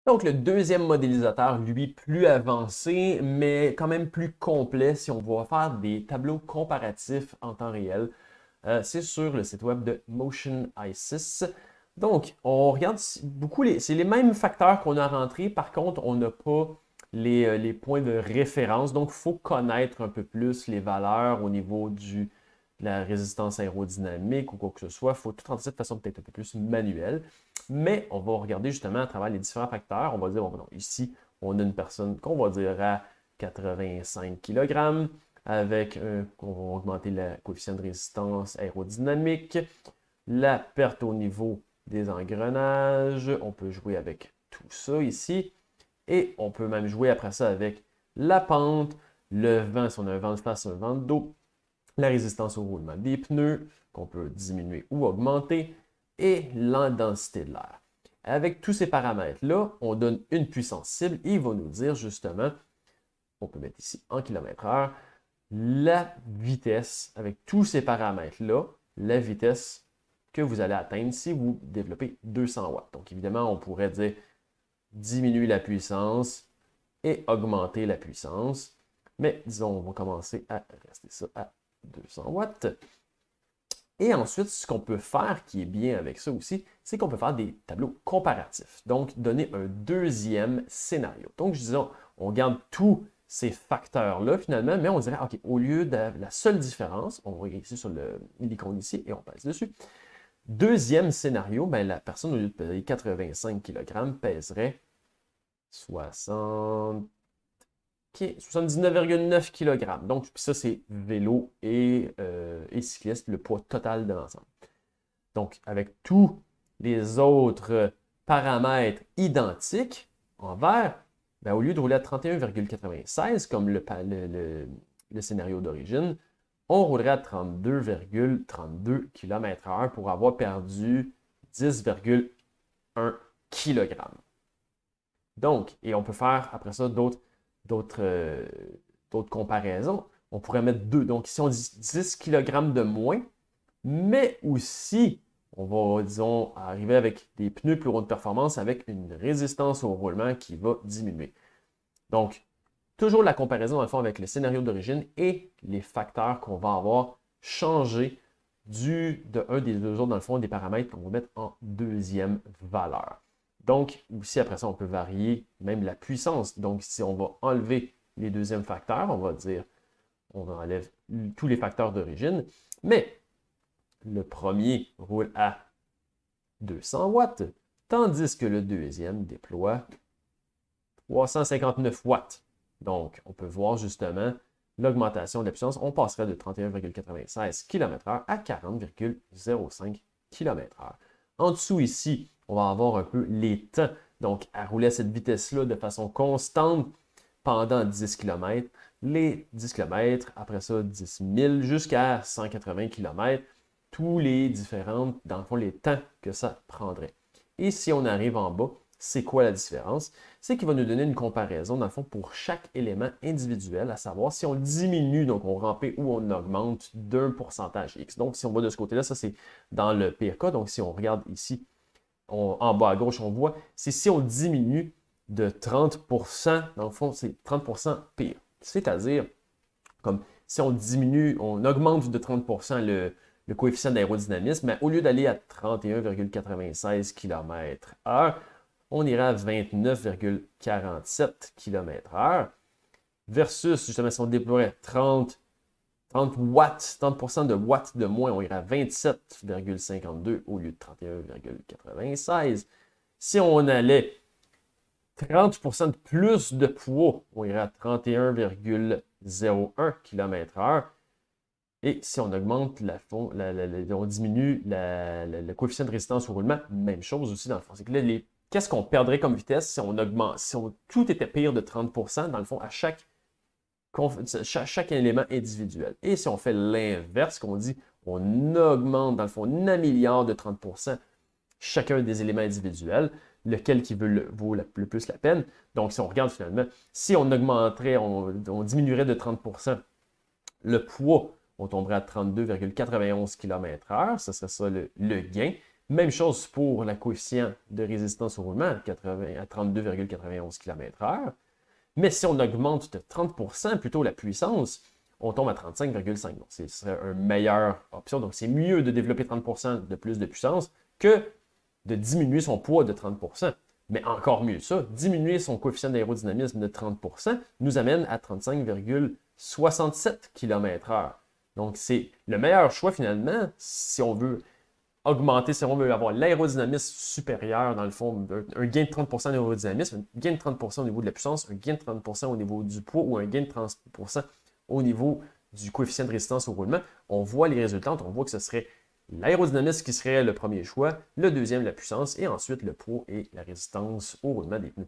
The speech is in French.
Donc, le deuxième modélisateur, lui, plus avancé, mais quand même plus complet si on va faire des tableaux comparatifs en temps réel. C'est sur le site web de Motion ISIS. Donc, on regarde beaucoup, c'est les mêmes facteurs qu'on a rentrés. Par contre, on n'a pas les points de référence. Donc, il faut connaître un peu plus les valeurs au niveau de la résistance aérodynamique ou quoi que ce soit. Il faut tout rentrer de façon peut-être un peu plus manuelle. Mais on va regarder justement à travers les différents facteurs. On va dire, bon, non, ici, on a une personne qu'on va dire à 85 kg avec on va augmenter le coefficient de résistance aérodynamique, la perte au niveau des engrenages. On peut jouer avec tout ça ici. Et on peut même jouer après ça avec la pente, le vent, si on a un vent de face, un vent de dos, la résistance au roulement des pneus, qu'on peut diminuer ou augmenter, et la densité de l'air. Avec tous ces paramètres-là, on donne une puissance cible et il va nous dire justement, on peut mettre ici en km/h, la vitesse, avec tous ces paramètres-là, la vitesse que vous allez atteindre si vous développez 200 watts. Donc évidemment, on pourrait dire diminuer la puissance et augmenter la puissance. Mais disons, on va commencer à rester ça à 200 watts. Et ensuite, ce qu'on peut faire qui est bien avec ça aussi, c'est qu'on peut faire des tableaux comparatifs. Donc, donner un deuxième scénario. Donc, je disais, on garde tous ces facteurs-là finalement, mais on dirait, OK, au lieu de la seule différence, on va ici sur l'icône ici et on passe dessus. Deuxième scénario, ben, la personne, au lieu de peser 85 kg, pèserait 79,9 kg. Donc, ça, c'est vélo et cycliste, le poids total de l'ensemble. Donc, avec tous les autres paramètres identiques en vert, ben, au lieu de rouler à 31,96 comme le scénario d'origine, on roulerait à 32,32 km/h pour avoir perdu 10,1 kg. Donc, et on peut faire après ça d'autres comparaisons. On pourrait mettre 2. Donc, ici, on dit 10 kg de moins, mais aussi, on va, disons, arriver avec des pneus plus haute performance avec une résistance au roulement qui va diminuer. Donc, toujours la comparaison, dans le fond, avec le scénario d'origine et les facteurs qu'on va avoir changés de un des deux autres, dans le fond, des paramètres qu'on va mettre en deuxième valeur. Donc, aussi, après ça, on peut varier même la puissance. Donc, si on va enlever les deuxièmes facteurs, on va dire, on enlève tous les facteurs d'origine, mais le premier roule à 200 watts, tandis que le deuxième déploie 359 watts. Donc, on peut voir justement l'augmentation de la puissance. On passerait de 31,96 km/h à 40,05 km/h. En dessous ici, on va avoir un peu les temps. Donc, à rouler à cette vitesse-là de façon constante pendant 10 km, les 10 km, après ça 10 000 jusqu'à 180 km, tous les différents, dans le fond, les temps que ça prendrait. Et si on arrive en bas, c'est quoi la différence? C'est qu'il va nous donner une comparaison, dans le fond, pour chaque élément individuel, à savoir si on diminue, donc on rampait ou on augmente d'un pourcentage X. Donc, si on va de ce côté-là, ça c'est dans le pire cas. Donc, si on regarde ici, en bas à gauche, on voit, c'est si on diminue de 30%, dans le fond, c'est 30% pire. C'est-à-dire, comme si on diminue, on augmente de 30% le coefficient d'aérodynamisme, mais au lieu d'aller à 31,96 km/h, on ira à 29,47 km/h versus, justement, si on déploierait 30 watts, 30% de watts de moins, on ira à 27,52 au lieu de 31,96. Si on allait 30% de plus de poids, on irait à 31,01 km/h. Et si on augmente on diminue le coefficient de résistance au roulement, même chose aussi dans le fond. C'est que là, qu'est-ce qu'on perdrait comme vitesse si on augmente, si tout était pire de 30%, dans le fond, à chaque élément individuel. Et si on fait l'inverse, qu'on dit, on augmente, dans le fond, on améliore de 30% chacun des éléments individuels, lequel qui vaut le plus la peine. Donc, si on regarde finalement, si on augmenterait, on diminuerait de 30% le poids, on tomberait à 32,91 km/h. Ce serait ça le gain. Même chose pour la coefficient de résistance au roulement à 32,91 km/h. Mais si on augmente de 30% plutôt la puissance, on tombe à 35,5. Donc, ce serait une meilleure option. Donc, c'est mieux de développer 30% de plus de puissance que de diminuer son poids de 30%. Mais encore mieux ça, diminuer son coefficient d'aérodynamisme de 30% nous amène à 35,67 km/h. Donc, c'est le meilleur choix finalement si on veut augmenter, si on veut avoir l'aérodynamisme supérieur, dans le fond, un gain de 30% d'aérodynamisme, un gain de 30% au niveau de la puissance, un gain de 30% au niveau du poids ou un gain de 30% au niveau du coefficient de résistance au roulement. On voit les résultats, on voit que ce serait l'aérodynamisme qui serait le premier choix, le deuxième la puissance et ensuite le poids et la résistance au roulement des pneus.